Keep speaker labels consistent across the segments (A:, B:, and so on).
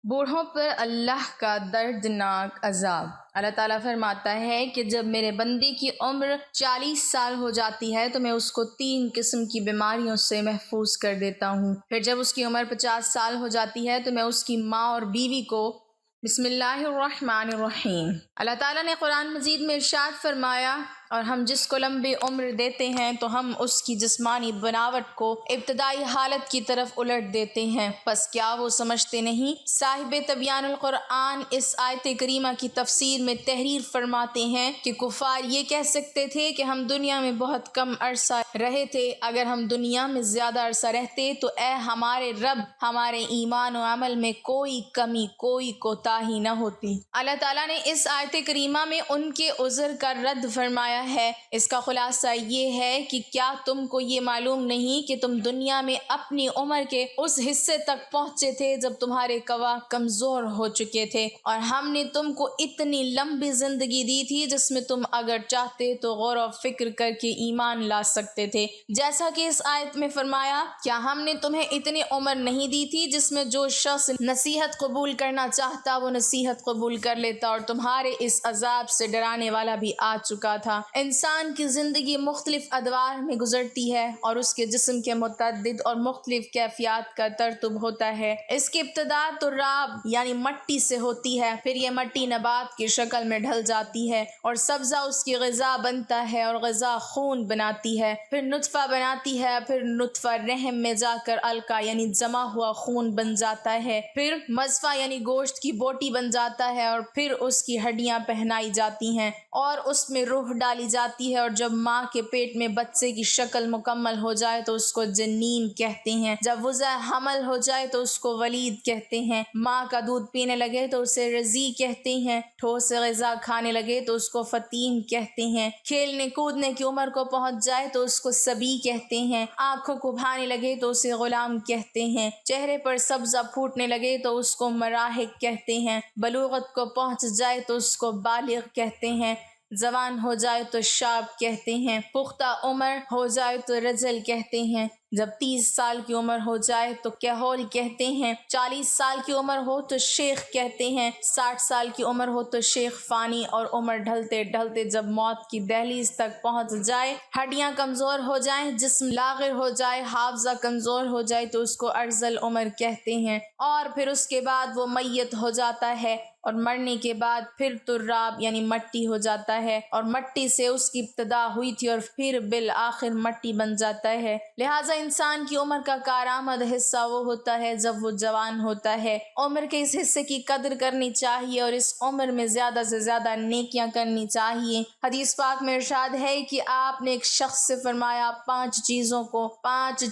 A: بوڑھوں پر اللہ کا دردناک عذاب۔ اللہ تعالیٰ فرماتا ہے کہ جب میرے بندے کی عمر 40 سال ہو جاتی ہے تو میں اس کو 3 قسم کی بیماریوں سے محفوظ کر دیتا ہوں۔ پھر جب اس کی عمر 50 سال ہو جاتی ہے تو میں اس کی ماں اور بیوی کو بسم اللہ الرحمن الرحیم۔ اللہ تعالیٰ نے قرآن مجید میں ارشاد فرمایا، اور ہم جس کو لمبی عمر دیتے ہیں تو ہم اس کی جسمانی بناوٹ کو ابتدائی حالت کی طرف الٹ دیتے ہیں، پس کیا وہ سمجھتے نہیں؟ صاحب تبیان القرآن اس آیت کریمہ کی تفسیر میں تحریر فرماتے ہیں کہ کفار یہ کہہ سکتے تھے کہ ہم دنیا میں بہت کم عرصہ رہے تھے، اگر ہم دنیا میں زیادہ عرصہ رہتے تو اے ہمارے رب، ہمارے ایمان و عمل میں کوئی کمی، کوئی کوتاہی نہ ہوتی۔ اللہ تعالیٰ نے اس آیت کریمہ میں ان کے عذر کا رد فرمایا ہے۔ اس کا خلاصہ یہ ہے کہ کیا تم کو یہ معلوم نہیں کہ تم دنیا میں اپنی عمر کے اس حصے تک پہنچے تھے جب تمہارے گواہ کمزور ہو چکے تھے، اور ہم نے تم کو اتنی لمبی زندگی دی تھی جس میں تم اگر چاہتے تو غور و فکر کر کے ایمان لا سکتے تھے، جیسا کہ اس آیت میں فرمایا، کیا ہم نے تمہیں اتنی عمر نہیں دی تھی جس میں جو شخص نصیحت قبول کرنا چاہتا وہ نصیحت قبول کر لیتا، اور تمہارے اس عذاب سے ڈرانے والا بھی آ چکا تھا۔ انسان کی زندگی مختلف ادوار میں گزرتی ہے اور اس کے جسم کے متعدد اور مختلف کیفیات کا ترتب ہوتا ہے۔ اس کی ابتدا تراب یعنی مٹی سے ہوتی ہے، پھر یہ مٹی نبات کی شکل میں ڈھل جاتی ہے اور سبزہ اس کی غذا بنتا ہے، اور غذا خون بناتی ہے، پھر نطفہ بناتی ہے، پھر نطفہ رحم میں جا کر علقہ یعنی جمع ہوا خون بن جاتا ہے، پھر مضغہ یعنی گوشت کی بوٹی بن جاتا ہے، اور پھر اس کی ہڈیاں پہنائی جاتی ہیں اور اس میں روح ڈالی جاتی ہے، اور جب ماں کے پیٹ میں بچے کی شکل مکمل ہو جائے تو اس کو جنین کہتے ہیں، جب وضع حمل ہو جائے تو اس کو ولید کہتے ہیں، ماں کا دودھ پینے لگے تو اسے رضیع کہتے ہیں، ٹھوس غذا کھانے لگے تو اس کو فطیم کہتے ہیں، کھیلنے کودنے کی عمر کو پہنچ جائے تو اس کو صبی کہتے ہیں، آنکھوں کو بھانے لگے تو اسے غلام کہتے ہیں، چہرے پر سبزہ پھوٹنے لگے تو اس کو مراہق کہتے ہیں، بلوغت کو پہنچ جائے تو اس کو بالغ کہتے ہیں، جوان ہو جائے تو شاب کہتے ہیں، پختہ عمر ہو جائے تو رجل کہتے ہیں، جب 30 سال کی عمر ہو جائے تو کہول کہتے ہیں، 40 سال کی عمر ہو تو شیخ کہتے ہیں، 60 سال کی عمر ہو تو شیخ فانی، اور عمر ڈھلتے ڈھلتے جب موت کی دہلیز تک پہنچ جائے، ہڈیاں کمزور ہو جائیں، جسم لاغر ہو جائے، حافظہ کمزور ہو جائے تو اس کو ارذل عمر کہتے ہیں، اور پھر اس کے بعد وہ میت ہو جاتا ہے، اور مرنے کے بعد پھر تراب یعنی مٹی ہو جاتا ہے، اور مٹی سے اس کی ابتدا ہوئی تھی اور پھر بالآخر مٹی بن جاتا ہے۔ لہٰذا انسان کی عمر کا کارآمد حصہ وہ ہوتا ہے جب وہ جوان ہوتا ہے۔ عمر کے اس حصے کی قدر کرنی چاہیے اور اس عمر میں زیادہ سے زیادہ نیکیاں کرنی چاہیے۔ حدیث پاک میں ارشاد ہے کہ آپ نے ایک شخص سے فرمایا، 5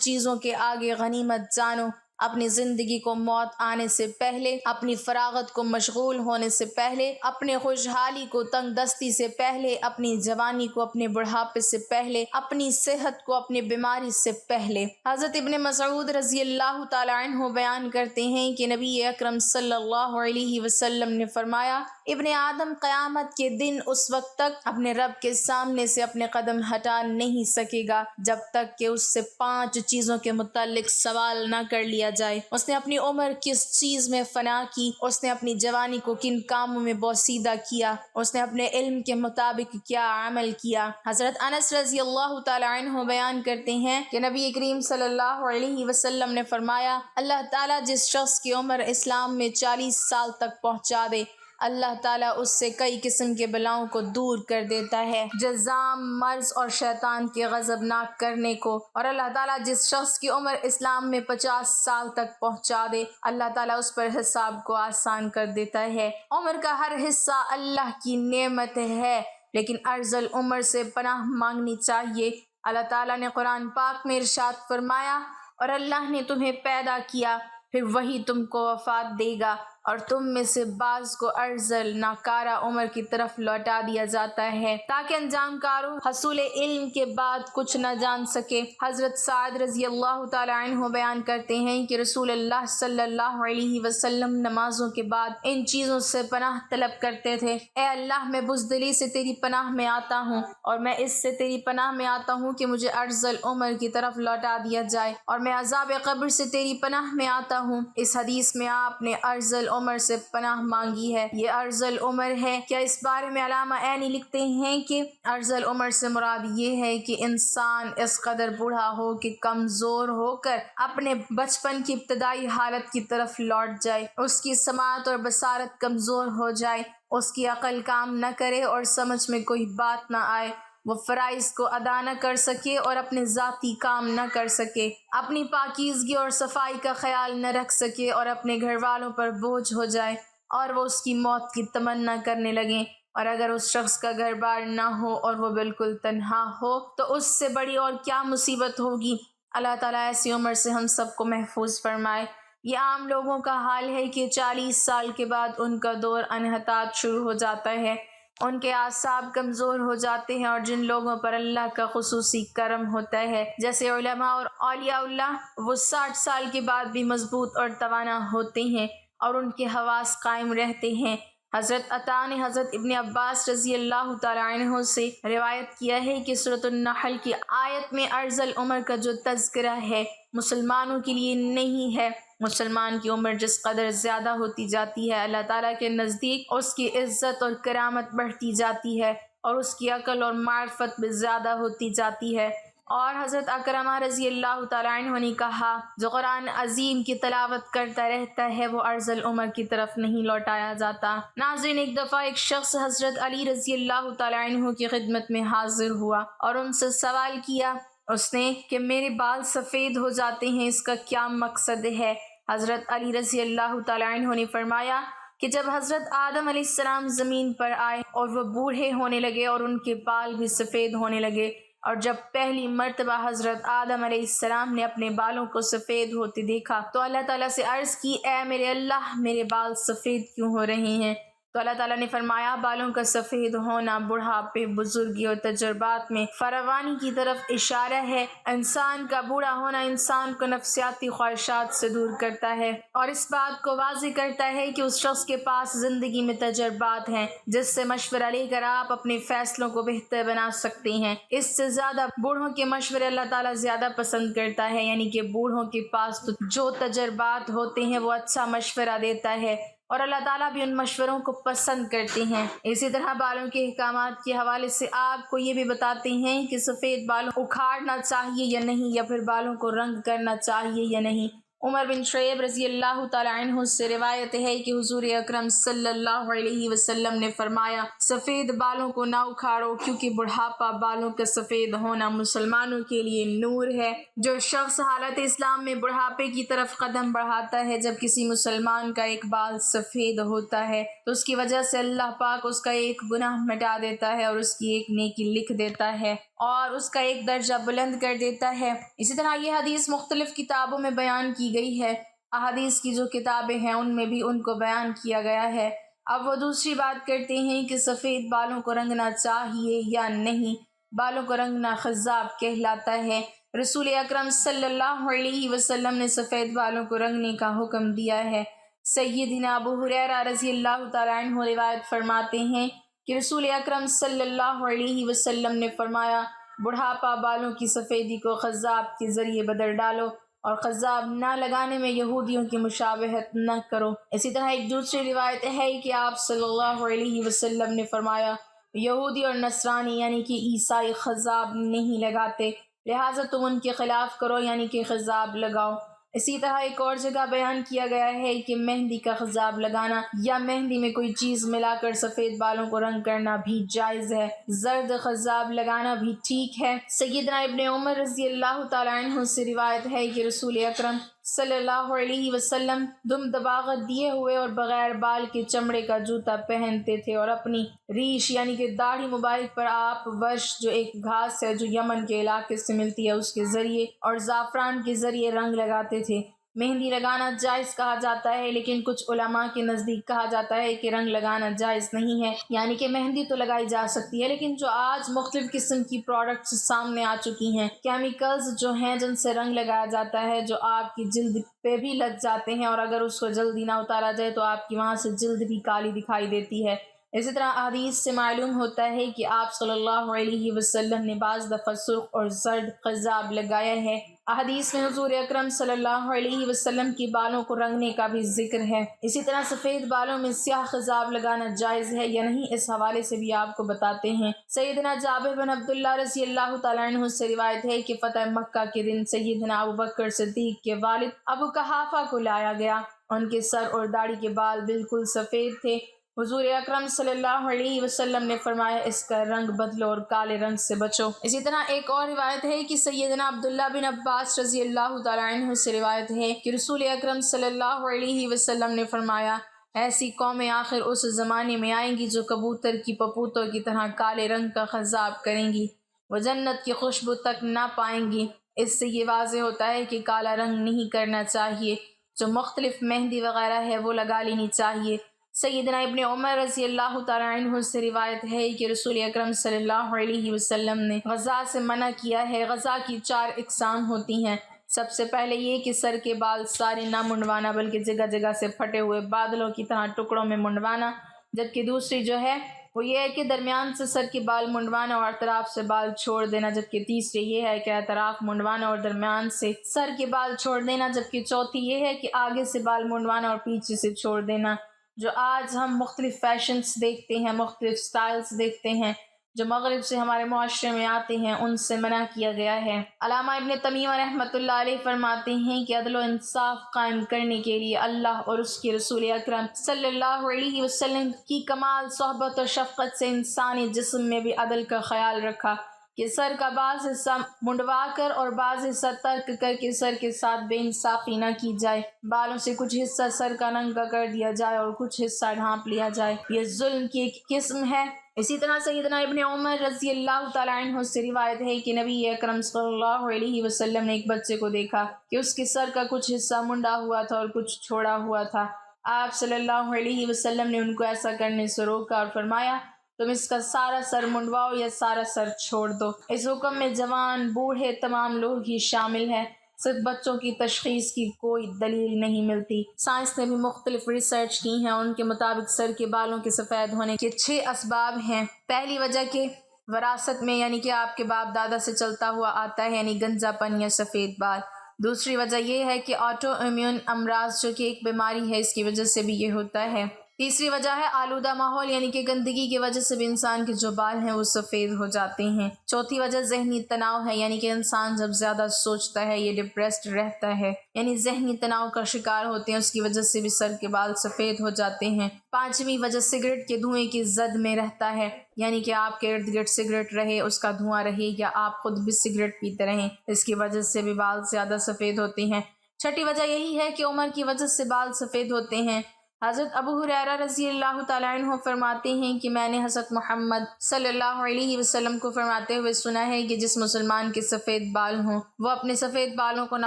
A: چیزوں کے آگے غنیمت جانو: اپنی زندگی کو موت آنے سے پہلے، اپنی فراغت کو مشغول ہونے سے پہلے، اپنے خوشحالی کو تنگ دستی سے پہلے، اپنی جوانی کو اپنے بڑھاپے سے پہلے، اپنی صحت کو اپنی بیماری سے پہلے۔ حضرت ابن مسعود رضی اللہ تعالی عنہ بیان کرتے ہیں کہ نبی اکرم صلی اللہ علیہ وسلم نے فرمایا، ابن آدم قیامت کے دن اس وقت تک اپنے رب کے سامنے سے اپنے قدم ہٹا نہیں سکے گا جب تک کہ اس سے 5 چیزوں کے متعلق سوال نہ کر لیا جائے۔ اس نے اپنی عمر کس چیز میں فنا کی، اس نے اپنی جوانی کو کن کاموں میں بوسیدہ کیا، اس نے اپنے علم کے مطابق کیا عمل کیا۔ حضرت انس رضی اللہ تعالی عنہ بیان کرتے ہیں کہ نبی کریم صلی اللہ علیہ وسلم نے فرمایا، اللہ تعالیٰ جس شخص کی عمر اسلام میں 40 سال تک پہنچا دے، اللہ تعالیٰ اس سے کئی قسم کے بلاؤں کو دور کر دیتا ہے، جزام، مرض اور شیطان کے غضبناک کرنے کو، اور اللہ تعالیٰ جس شخص کی عمر اسلام میں 50 سال تک پہنچا دے، اللہ تعالیٰ اس پر حساب کو آسان کر دیتا ہے۔ عمر کا ہر حصہ اللہ کی نعمت ہے، لیکن ارذل عمر سے پناہ مانگنی چاہیے۔ اللہ تعالیٰ نے قرآن پاک میں ارشاد فرمایا، اور اللہ نے تمہیں پیدا کیا، پھر وہی تم کو وفات دے گا، اور تم میں سے بعض کو ارذل ناکارہ عمر کی طرف لوٹا دیا جاتا ہے تاکہ انجام کاروں حصول علم کے بعد کچھ نہ جان سکے۔ حضرت سعد رضی اللہ تعالی عنہ بیان کرتے ہیں کہ رسول اللہ صلی اللہ علیہ وسلم نمازوں کے بعد ان چیزوں سے پناہ طلب کرتے تھے: اے اللہ، میں بزدلی سے تیری پناہ میں آتا ہوں، اور میں اس سے تیری پناہ میں آتا ہوں کہ مجھے ارذل عمر کی طرف لوٹا دیا جائے، اور میں عذاب قبر سے تیری پناہ میں آتا ہوں۔ اس حدیث میں آپ نے ارذل عمر سے پناہ مانگی ہے، یہ ارذ العمر ہے۔ کیا اس بارے میں علامہ عینی لکھتے ہیں کہ ارذ العمر سے مراد یہ ہے کہ انسان اس قدر بوڑھا ہو کہ کمزور ہو کر اپنے بچپن کی ابتدائی حالت کی طرف لوٹ جائے، اس کی سماعت اور بصارت کمزور ہو جائے، اس کی عقل کام نہ کرے اور سمجھ میں کوئی بات نہ آئے، وہ فرائض کو ادا نہ کر سکے اور اپنے ذاتی کام نہ کر سکے، اپنی پاکیزگی اور صفائی کا خیال نہ رکھ سکے اور اپنے گھر والوں پر بوجھ ہو جائے اور وہ اس کی موت کی تمنا کرنے لگیں۔ اور اگر اس شخص کا گھر بار نہ ہو اور وہ بالکل تنہا ہو تو اس سے بڑی اور کیا مصیبت ہوگی۔ اللہ تعالیٰ ایسی عمر سے ہم سب کو محفوظ فرمائے۔ یہ عام لوگوں کا حال ہے کہ 40 سال کے بعد ان کا دور انحطاط شروع ہو جاتا ہے، ان کے اعصاب کمزور ہو جاتے ہیں، اور جن لوگوں پر اللہ کا خصوصی کرم ہوتا ہے جیسے علماء اور اولیاء اللہ، وہ 60 سال کے بعد بھی مضبوط اور توانا ہوتے ہیں اور ان کے حواس قائم رہتے ہیں۔ حضرت عطا نے حضرت ابن عباس رضی اللہ تعالیٰ عنہ سے روایت کیا ہے کہ سورۃ النحل کی آیت میں ارذ العمر کا جو تذکرہ ہے مسلمانوں کے لیے نہیں ہے۔ مسلمان کی عمر جس قدر زیادہ ہوتی جاتی ہے، اللہ تعالیٰ کے نزدیک اس کی عزت اور کرامت بڑھتی جاتی ہے اور اس کی عقل اور معرفت بھی زیادہ ہوتی جاتی ہے۔ اور حضرت اکرمہ رضی اللہ تعالیٰ عنہ نے کہا، جو قرآن عظیم کی تلاوت کرتا رہتا ہے وہ ارذ العمر کی طرف نہیں لوٹایا جاتا۔ ناظرین، ایک دفعہ ایک شخص حضرت علی رضی اللہ تعالیٰ عنہ کی خدمت میں حاضر ہوا اور ان سے سوال کیا اس نے کہ میرے بال سفید ہو جاتے ہیں، اس کا کیا مقصد ہے؟ حضرت علی رضی اللہ تعالیٰ عنہ نے فرمایا کہ جب حضرت آدم علیہ السلام زمین پر آئے اور وہ بوڑھے ہونے لگے اور ان کے بال بھی سفید ہونے لگے، اور جب پہلی مرتبہ حضرت آدم علیہ السلام نے اپنے بالوں کو سفید ہوتے دیکھا تو اللہ تعالیٰ سے عرض کی، اے میرے اللہ، میرے بال سفید کیوں ہو رہے ہیں؟ تو اللہ تعالیٰ نے فرمایا، بالوں کا سفید ہونا بڑھاپے، بزرگی اور تجربات میں فراوانی کی طرف اشارہ ہے۔ انسان کا بوڑھا ہونا انسان کو نفسیاتی خواہشات سے دور کرتا ہے اور اس بات کو واضح کرتا ہے کہ اس شخص کے پاس زندگی میں تجربات ہیں جس سے مشورہ لے کر آپ اپنے فیصلوں کو بہتر بنا سکتے ہیں۔ اس سے زیادہ بوڑھوں کے مشورے اللہ تعالیٰ زیادہ پسند کرتا ہے، یعنی کہ بوڑھوں کے پاس تو جو تجربات ہوتے ہیں وہ اچھا مشورہ دیتا ہے اور اللہ تعالیٰ بھی ان مشوروں کو پسند کرتے ہیں۔ اسی طرح بالوں کے احکامات کے حوالے سے آپ کو یہ بھی بتاتے ہیں کہ سفید بالوں اکھاڑنا چاہیے یا نہیں، یا پھر بالوں کو رنگ کرنا چاہیے یا نہیں۔ عمر بن شعیب رضی اللہ تعالیٰ عنہ سے روایت ہے کہ حضور اکرم صلی اللہ علیہ وسلم نے فرمایا، سفید بالوں کو نہ اکھاڑو کیونکہ بڑھاپا بالوں کا سفید ہونا مسلمانوں کے لیے نور ہے۔ جو شخص حالت اسلام میں بڑھاپے کی طرف قدم بڑھاتا ہے، جب کسی مسلمان کا ایک بال سفید ہوتا ہے تو اس کی وجہ سے اللہ پاک اس کا ایک گناہ مٹا دیتا ہے اور اس کی ایک نیکی لکھ دیتا ہے اور اس کا ایک درجہ بلند کر دیتا ہے۔ اسی طرح یہ حدیث مختلف کتابوں میں بیان کی گئی ہے، احادیث کی جو کتابیں ہیں ان میں بھی ان کو بیان کیا گیا ہے۔ اب وہ دوسری بات کرتے ہیں کہ سفید بالوں کو رنگنا چاہیے یا نہیں۔ بالوں کو رنگنا خضاب کہلاتا ہے۔ رسول اکرم صلی اللہ علیہ وسلم نے سفید بالوں کو رنگنے کا حکم دیا ہے۔ سیدنا ابو ہریرہ رضی اللہ تعالیٰ عنہ روایت فرماتے ہیں کہ رسول اکرم صلی اللہ علیہ وسلم نے فرمایا، بڑھاپا بالوں کی سفیدی کو خضاب کے ذریعے بدل ڈالو اور خضاب نہ لگانے میں یہودیوں کی مشابہت نہ کرو۔ اسی طرح ایک دوسری روایت ہے کہ آپ صلی اللہ علیہ وسلم نے فرمایا، یہودی اور نصرانی یعنی کہ عیسائی خضاب نہیں لگاتے، لہٰذا تم ان کے خلاف کرو، یعنی کہ خضاب لگاؤ۔ اسی طرح ایک اور جگہ بیان کیا گیا ہے کہ مہندی کا خضاب لگانا یا مہندی میں کوئی چیز ملا کر سفید بالوں کو رنگ کرنا بھی جائز ہے۔ زرد خضاب لگانا بھی ٹھیک ہے۔ سیدنا ابن عمر رضی اللہ تعالیٰ عنہ سے روایت ہے کہ رسول اکرم صلی اللہ علیہ وسلم دم دباغت دیے ہوئے اور بغیر بال کے چمڑے کا جوتا پہنتے تھے اور اپنی ریش یعنی کہ داڑھی مبارک پر آپ ورش جو ایک گھاس ہے جو یمن کے علاقے سے ملتی ہے اس کے ذریعے اور زعفران کے ذریعے رنگ لگاتے تھے۔ مہندی لگانا جائز کہا جاتا ہے، لیکن کچھ علماء کے نزدیک کہا جاتا ہے کہ رنگ لگانا جائز نہیں ہے، یعنی کہ مہندی تو لگائی جا سکتی ہے لیکن جو آج مختلف قسم کی پروڈکٹس سامنے آ چکی ہیں، کیمیکلز جو ہیں جن سے رنگ لگایا جاتا ہے، جو آپ کی جلد پہ بھی لگ جاتے ہیں اور اگر اس کو جلدی نہ اتارا جائے تو آپ کی وہاں سے جلد بھی کالی دکھائی دیتی ہے۔ اسی طرح حدیث سے معلوم ہوتا ہے کہ آپ صلی اللہ علیہ وسلم نے بعض دفعہ سرخ اور زرد خضاب لگایا ہے۔ احادیث میں حضور اکرم صلی اللہ علیہ وسلم کی بالوں کو رنگنے کا بھی ذکر ہے۔ اسی طرح سفید بالوں میں سیاہ خضاب لگانا جائز ہے یا نہیں، اس حوالے سے بھی آپ کو بتاتے ہیں۔ سیدنا جابر بن عبداللہ رضی اللہ تعالیٰ عنہ سے روایت ہے کہ فتح مکہ کے دن سیدنا ابوبکر صدیق کے والد ابو قحافہ کو لایا گیا۔ ان کے سر اور داڑھی کے بال بالکل سفید تھے۔ حضور اکرم صلی اللہ علیہ وسلم نے فرمایا اس کا رنگ بدلو اور کالے رنگ سے بچو۔ اسی طرح ایک اور روایت ہے کہ سیدنا عبداللہ بن عباس رضی اللہ تعالیٰ عنہ سے روایت ہے کہ رسول اکرم صلی اللہ علیہ وسلم نے فرمایا ایسی قومیں آخر اس زمانے میں آئیں گی جو کبوتر کی پپوتوں کی طرح کالے رنگ کا خضاب کریں گی، وہ جنت کی خوشبو تک نہ پائیں گی۔ اس سے یہ واضح ہوتا ہے کہ کالا رنگ نہیں کرنا چاہیے، جو مختلف مہندی وغیرہ ہے وہ لگا لینی چاہیے۔ سیدنا ابن عمر رضی اللہ تعالیٰ عنہ سے روایت ہے کہ رسول اکرم صلی اللہ علیہ وسلم نے غزہ سے منع کیا ہے۔ غزہ کی 4 اقسام ہوتی ہیں۔ سب سے پہلے یہ کہ سر کے بال سارے نہ منڈوانا بلکہ جگہ جگہ سے پھٹے ہوئے بادلوں کی طرح ٹکڑوں میں منڈوانا، جبکہ دوسری جو ہے وہ یہ ہے کہ درمیان سے سر کے بال منڈوانا اور اطراف سے بال چھوڑ دینا، جبکہ تیسری یہ ہے کہ اطراف منڈوانا اور درمیان سے سر کے بال چھوڑ دینا، جبکہ چوتھی یہ ہے کہ آگے سے بال منڈوانا اور پیچھے سے چھوڑ دینا۔ جو آج ہم مختلف فیشنز دیکھتے ہیں، مختلف سٹائلز دیکھتے ہیں جو مغرب سے ہمارے معاشرے میں آتے ہیں، ان سے منع کیا گیا ہے۔ علامہ ابن تیمیہ رحمۃ اللہ علیہ فرماتے ہیں کہ عدل و انصاف قائم کرنے کے لیے اللہ اور اس کے رسول اکرم صلی اللہ علیہ وسلم کی کمال صحبت اور شفقت سے انسانی جسم میں بھی عدل کا خیال رکھا کہ سر کا بعض حصہ منڈوا کر اور بعض حصہ ترک کر کے سر کے ساتھ بے انصافی نہ کی جائے، بالوں سے کچھ حصہ سر کا ننگا کر دیا جائے اور کچھ حصہ ڈھانپ لیا جائے، یہ ظلم کی ایک قسم ہے۔ اسی طرح سیدنا ابن عمر رضی اللہ تعالیٰ عنہ سے روایت ہے کہ نبی اکرم صلی اللہ علیہ وسلم نے ایک بچے کو دیکھا کہ اس کے سر کا کچھ حصہ منڈا ہوا تھا اور کچھ چھوڑا ہوا تھا۔ آپ صلی اللہ علیہ وسلم نے ان کو ایسا کرنے سے روکا اور فرمایا تم اس کا سارا سر منڈواؤ یا سارا سر چھوڑ دو۔ اس حکم میں جوان بوڑھے تمام لوگ ہی شامل ہیں، صرف بچوں کی تشخیص کی کوئی دلیل نہیں ملتی۔ سائنس نے بھی مختلف ریسرچ کی ہیں، ان کے مطابق سر کے بالوں کے سفید ہونے کے 6 اسباب ہیں۔ پہلی وجہ کہ وراثت میں یعنی کہ آپ کے باپ دادا سے چلتا ہوا آتا ہے، یعنی گنجا پن یا سفید بال۔ دوسری وجہ یہ ہے کہ آٹو امیون امراض جو کہ ایک بیماری ہے، اس کی وجہ سے بھی یہ ہوتا ہے۔ تیسری وجہ ہے آلودہ ماحول یعنی کہ گندگی کی وجہ سے بھی انسان کے جو بال ہیں وہ سفید ہو جاتے ہیں۔ چوتھی وجہ ذہنی تناؤ ہے، یعنی کہ انسان جب زیادہ سوچتا ہے یہ ڈپریسڈ رہتا ہے، یعنی ذہنی تناؤ کا شکار ہوتے ہیں، اس کی وجہ سے بھی سر کے بال سفید ہو جاتے ہیں۔ پانچویں وجہ سگریٹ کے دھوئیں کی زد میں رہتا ہے، یعنی کہ آپ کے ارد گرد سگریٹ رہے، اس کا دھواں رہے یا آپ خود بھی سگریٹ پیتے رہیں، اس کی وجہ سے بھی بال زیادہ سفید ہوتے ہیں۔ چھٹی وجہ یہی ہے کہ عمر کی وجہ سے بال سفید ہوتے ہیں۔ حضرت ابو ہریرہ رضی اللہ تعالیٰ عنہ فرماتے ہیں کہ میں نے حضرت محمد صلی اللہ علیہ وسلم کو فرماتے ہوئے سنا ہے کہ جس مسلمان کے سفید بال ہوں وہ اپنے سفید بالوں کو نہ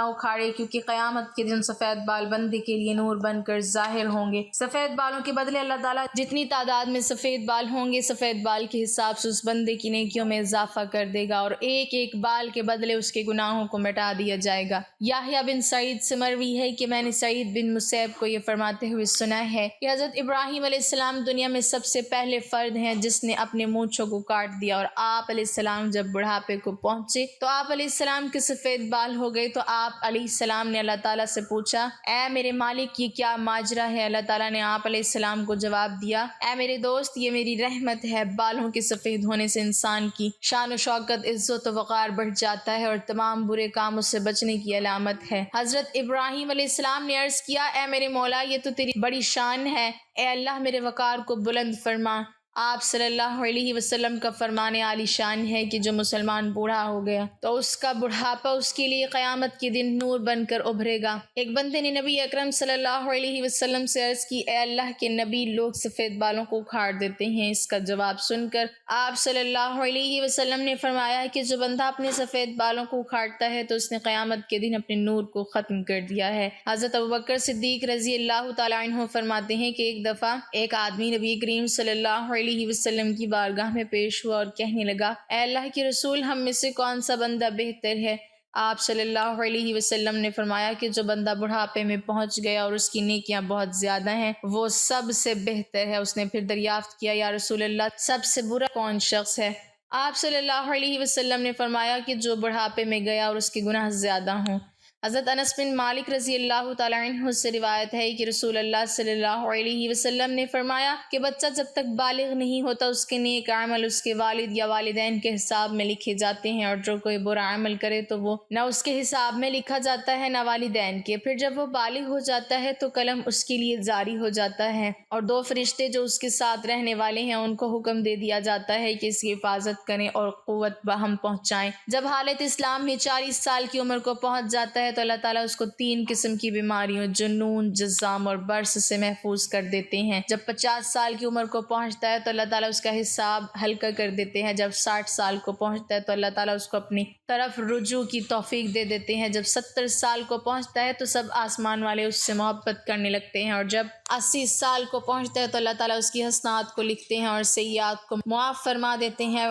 A: اکھاڑے، کیونکہ قیامت کے دن سفید بال بندے کے لیے نور بن کر ظاہر ہوں گے۔ سفید بالوں کے بدلے اللہ تعالیٰ جتنی تعداد میں سفید بال ہوں گے، سفید بال کے حساب سے اس بندے کی نیکیوں میں اضافہ کر دے گا، اور ایک ایک بال کے بدلے اس کے گناہوں کو مٹا دیا جائے گا۔ یحییٰ بن سعید سے مروی ہے کہ میں نے سعید بن مسیب کو یہ فرماتے ہوئے سنا ہے کہ حضرت ابراہیم علیہ السلام دنیا میں سب سے پہلے فرد ہیں جس نے اپنے مونچھوں کو کاٹ دیا، اور آپ علیہ السلام جب بڑھاپے کو پہنچے تو آپ علیہ السلام کے سفید بال ہو گئے، تو آپ علیہ السلام نے اللہ تعالیٰ سے پوچھا اے میرے مالک یہ کیا ماجرا ہے؟ اللہ تعالیٰ نے آپ علیہ السلام کو جواب دیا اے میرے دوست یہ میری رحمت ہے، بالوں کے سفید ہونے سے انسان کی شان و شوکت، عزت و وقار بڑھ جاتا ہے اور تمام برے کاموں سے بچنے کی علامت ہے۔ حضرت ابراہیم علیہ السلام نے عرض کیا اے میرے مولا یہ تو تیری بڑی شان ہے، اے اللہ میرے وقار کو بلند فرما۔ آپ صلی اللہ علیہ وسلم کا فرمان عالی شان ہے کہ جو مسلمان بوڑھا ہو گیا تو اس کا بڑھاپا اس کے لیے قیامت کے دن نور بن کر ابھرے گا۔ ایک بندے نے نبی اکرم صلی اللہ علیہ وسلم سے عرض کی اے اللہ کے نبی لوگ سفید بالوں کو اکھاڑ دیتے ہیں، اس کا جواب سن کر آپ صلی اللہ علیہ وسلم نے فرمایا کہ جو بندہ اپنے سفید بالوں کو اکھاڑتا ہے تو اس نے قیامت کے دن اپنے نور کو ختم کر دیا ہے۔ حضرت ابوبکر صدیق رضی اللہ تعالیٰ عنہ فرماتے ہیں کہ ایک دفعہ ایک آدمی نبی کریم صلی اللہ علیہ وسلم کی بارگاہ میں پیش ہوا اور کہنے لگا اے اللہ کے رسول ہم میں سے کون سا بندہ بہتر ہے؟ آپ صلی اللہ علیہ وسلم نے فرمایا کہ جو بندہ بڑھاپے میں پہنچ گیا اور اس کی نیکیاں بہت زیادہ ہیں وہ سب سے بہتر ہے۔ اس نے پھر دریافت کیا یا رسول اللہ سب سے برا کون شخص ہے؟ آپ صلی اللہ علیہ وسلم نے فرمایا کہ جو بڑھاپے میں گیا اور اس کے گناہ زیادہ ہوں۔ حضرت انس بن مالک رضی اللہ تعالیٰ عنہ سے روایت ہے کہ رسول اللہ صلی اللہ علیہ وسلم نے فرمایا کہ بچہ جب تک بالغ نہیں ہوتا اس کے نیک عمل اس کے والد یا والدین کے حساب میں لکھے جاتے ہیں، اور جو کوئی برا عمل کرے تو وہ نہ اس کے حساب میں لکھا جاتا ہے نہ والدین کے۔ پھر جب وہ بالغ ہو جاتا ہے تو قلم اس کے لیے جاری ہو جاتا ہے، اور دو فرشتے جو اس کے ساتھ رہنے والے ہیں ان کو حکم دے دیا جاتا ہے کہ اس کی حفاظت کریں اور قوت بہم پہنچائیں۔ جب حالت اسلام میں 40 سال کی عمر کو پہنچ جاتا ہے تو اللہ تعالیٰ اس کو 3 قسم کی بیماریوں جنون، جذام اور برس سے محفوظ کر دیتے ہیں۔ جب 50 سال کی عمر کو پہنچتا ہے تو اللہ تعالیٰ اس کا حساب ہلکا کر دیتے ہیں۔ جب 60 سال کو پہنچتا ہے تو اللہ تعالیٰ اس کو اپنی طرف رجوع کی توفیق دے دیتے ہیں۔ جب 70 سال کو پہنچتا ہے تو سب آسمان والے اس سے محبت کرنے لگتے ہیں، اور جب 80 سال کو پہنچتا ہے تو اللہ تعالیٰ اس کی حسنات کو لکھتے ہیں اور سیئات کو معاف فرما دیتے ہیں۔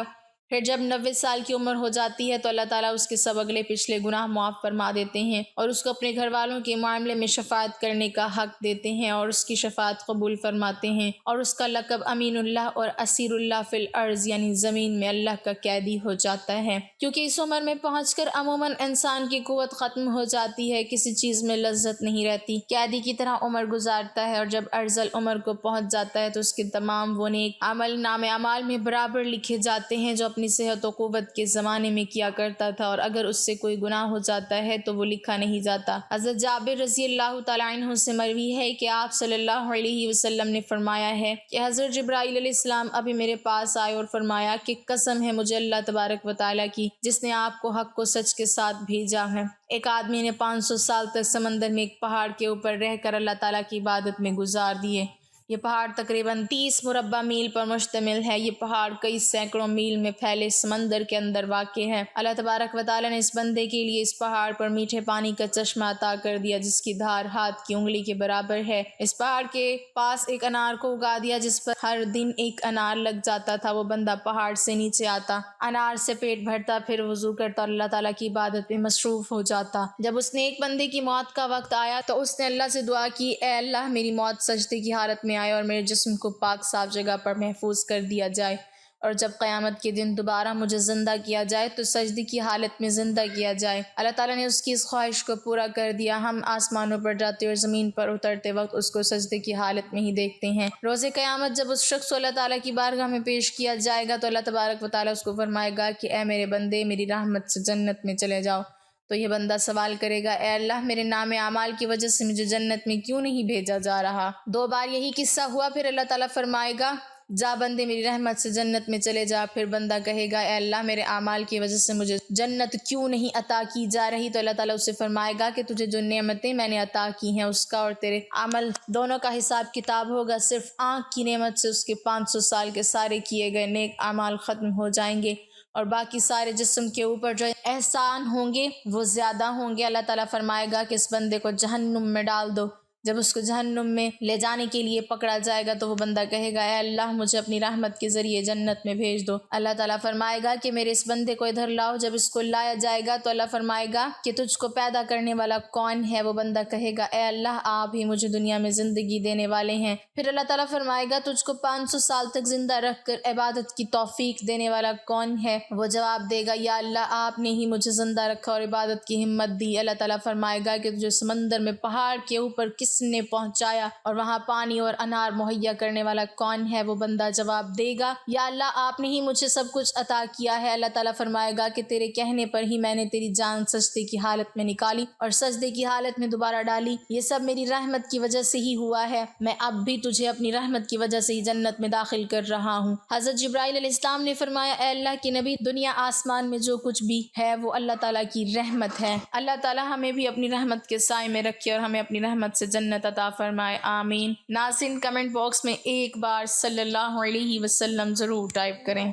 A: پھر جب 90 سال کی عمر ہو جاتی ہے تو اللہ تعالیٰ اس کے سب اگلے پچھلے گناہ معاف فرما دیتے ہیں، اور اس کو اپنے گھر والوں کے معاملے میں شفاعت کرنے کا حق دیتے ہیں اور اس کی شفاعت قبول فرماتے ہیں، اور اس کا لقب امین اللہ اور اسیر اللہ فی الارض یعنی زمین میں اللہ کا قیدی ہو جاتا ہے، کیونکہ اس عمر میں پہنچ کر عموماً انسان کی قوت ختم ہو جاتی ہے، کسی چیز میں لذت نہیں رہتی، قیدی کی طرح عمر گزارتا ہے، اور جب ارذل عمر کو پہنچ جاتا ہے تو اس کے تمام وہ نیک عمل نامہ اعمال میں برابر لکھے جاتے ہیں جو اپنی صحت و قوت کے زمانے میں کیا کرتا تھا، اور اگر اس سے کوئی گناہ ہو جاتا ہے تو وہ لکھا نہیں جاتا۔ حضرت جابر رضی اللہ تعالیٰ عنہ سے مروی ہے کہ آپ صلی اللہ علیہ وسلم نے فرمایا ہے کہ حضرت جبرائیل علیہ السلام ابھی میرے پاس آئے اور فرمایا کہ قسم ہے مجھے اللہ تبارک و تعالیٰ کی جس نے آپ کو حق کو سچ کے ساتھ بھیجا ہے، ایک آدمی نے 500 سال تک سمندر میں ایک پہاڑ کے اوپر رہ کر اللہ تعالیٰ کی عبادت میں گزار دیے۔ یہ پہاڑ تقریباً 30 مربع میل پر مشتمل ہے۔ یہ پہاڑ کئی سینکڑوں میل میں پھیلے سمندر کے اندر واقع ہے۔ اللہ تبارک و تعالیٰ نے اس بندے کے لیے اس پہاڑ پر میٹھے پانی کا چشمہ عطا کر دیا جس کی دھار ہاتھ کی انگلی کے برابر ہے۔ اس پہاڑ کے پاس ایک انار کو اگا دیا جس پر ہر دن ایک انار لگ جاتا تھا۔ وہ بندہ پہاڑ سے نیچے آتا، انار سے پیٹ بھرتا، پھر وضو کرتا اور اللہ تعالیٰ کی عبادت میں مصروف ہو جاتا۔ جب اس نے ایک بندے کی موت کا وقت آیا تو اس نے اللہ سے دعا کی، اے اللہ میری موت سجدے کی حالت میں آئے اور میرے جسم کو پاک صاف جگہ پر محفوظ کر دیا جائے، اور جب قیامت کے دن دوبارہ مجھے زندہ کیا جائے تو سجدے کی حالت میں زندہ کیا جائے۔ اللہ تعالیٰ نے اس کی اس خواہش کو پورا کر دیا۔ ہم آسمانوں پر جاتے اور زمین پر اترتے وقت اس کو سجدے کی حالت میں ہی دیکھتے ہیں۔ روز قیامت جب اس شخص کو اللہ تعالیٰ کی بارگاہ میں پیش کیا جائے گا تو اللہ تبارک و تعالیٰ اس کو فرمائے گا کہ اے میرے بندے میری رحمت سے جنت میں چلے جاؤ۔ تو یہ بندہ سوال کرے گا، اے اللہ میرے نام اعمال کی وجہ سے مجھے جنت میں کیوں نہیں بھیجا جا رہا؟ 2 بار یہی قصہ ہوا، پھر اللہ تعالیٰ فرمائے گا جا بندے میری رحمت سے جنت میں چلے جا۔ پھر بندہ کہے گا، اے اللہ میرے اعمال کی وجہ سے مجھے جنت کیوں نہیں عطا کی جا رہی؟ تو اللہ تعالیٰ اسے فرمائے گا کہ تجھے جو نعمتیں میں نے عطا کی ہیں اس کا اور تیرے عمل دونوں کا حساب کتاب ہوگا۔ صرف آنکھ کی نعمت سے اس کے 500 سال کے سارے کیے گئے نیک اعمال ختم ہو جائیں گے، اور باقی سارے جسم کے اوپر جو احسان ہوں گے وہ زیادہ ہوں گے۔ اللہ تعالیٰ فرمائے گا کہ اس بندے کو جہنم میں ڈال دو۔ جب اس کو جہنم میں لے جانے کے لیے پکڑا جائے گا تو وہ بندہ کہے گا، اے اللہ مجھے اپنی رحمت کے ذریعے جنت میں بھیج دو۔ اللہ تعالیٰ فرمائے گا کہ میرے اس بندے کو ادھر لاؤ۔ جب اس کو لایا جائے گا تو اللہ فرمائے گا کہ تجھ کو پیدا کرنے والا کون ہے؟ وہ بندہ کہے گا، اے اللہ آپ ہی مجھے دنیا میں زندگی دینے والے ہیں۔ پھر اللہ تعالیٰ فرمائے گا تجھ کو 500 سال تک زندہ رکھ کر عبادت کی توفیق دینے والا کون ہے؟ وہ جواب دے گا، یا اللہ آپ نے ہی مجھے زندہ رکھا اور عبادت کی ہمت دی۔ اللہ تعالیٰ فرمائے گا کہ تجھے سمندر میں پہاڑ کے اوپر کس نے پہنچایا اور وہاں پانی اور انار مہیا کرنے والا کون ہے؟ وہ بندہ جواب دے گا، یا اللہ آپ نے ہی مجھے سب کچھ عطا کیا ہے۔ اللہ تعالیٰ فرمائے گا کہ تیرے کہنے پر ہی میں نے تیری جان سجدے کی حالت میں نکالی اور سجدے کی حالت میں دوبارہ ڈالی، یہ سب میری رحمت کی وجہ سے ہی ہوا ہے، میں اب بھی تجھے اپنی رحمت کی وجہ سے ہی جنت میں داخل کر رہا ہوں۔ حضرت جبرائیل علیہ السلام نے فرمایا، اے اللہ کے نبی دنیا آسمان میں جو کچھ بھی ہے وہ اللہ تعالیٰ کی رحمت ہے۔ اللہ تعالیٰ ہمیں بھی اپنی رحمت کے سائے میں رکھے اور ہمیں اپنی رحمت سے جنت عطا فرمائے، آمین۔ ناظرین کمنٹ باکس میں ایک بار صلی اللہ علیہ وسلم ضرور ٹائپ کریں۔